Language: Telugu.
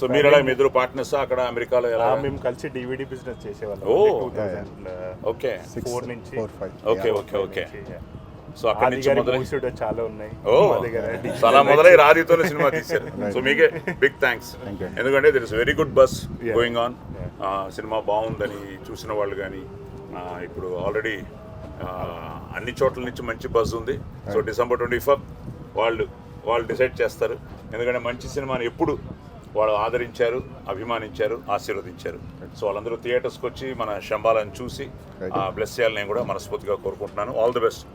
సో మీరు ఎలా మీ ఇద్దరు పార్ట్నర్స్ అక్కడ అమెరికాలో ఎలా మేము కలిసి డివిడి బిజినెస్ చేసేవాళ్ళం. ఓ. 2004 ఓకే నుంచి ఓకే ఓకే ఓకే సో అక్కడి నుంచి మొదలై మూవీస్ చాలా ఉన్నాయి ఓ మా దగ్గర. చాలా మొదలై రాధితోనే సినిమా తీశారు. సో మీకే బిగ్ థ్యాంక్స్. ఎందుకంటే there is very good bus going on. Cinema బాగుందని చూసిన వాళ్ళు కానీ ఇప్పుడు ఆల్రెడీ అన్ని చోట్ల నుంచి మంచి బజ్ ఉంది. సో December 24 వాళ్ళు డిసైడ్ చేస్తారు. ఎందుకంటే మంచి సినిమాని ఎప్పుడు వాళ్ళు ఆదరించారు, అభిమానించారు, ఆశీర్వదించారు. సో వాళ్ళందరూ థియేటర్స్కి వచ్చి మన శంబాలను చూసి బ్లెస్ చేయాలని నేను కూడా మనస్ఫూర్తిగా కోరుకుంటున్నాను. All the best.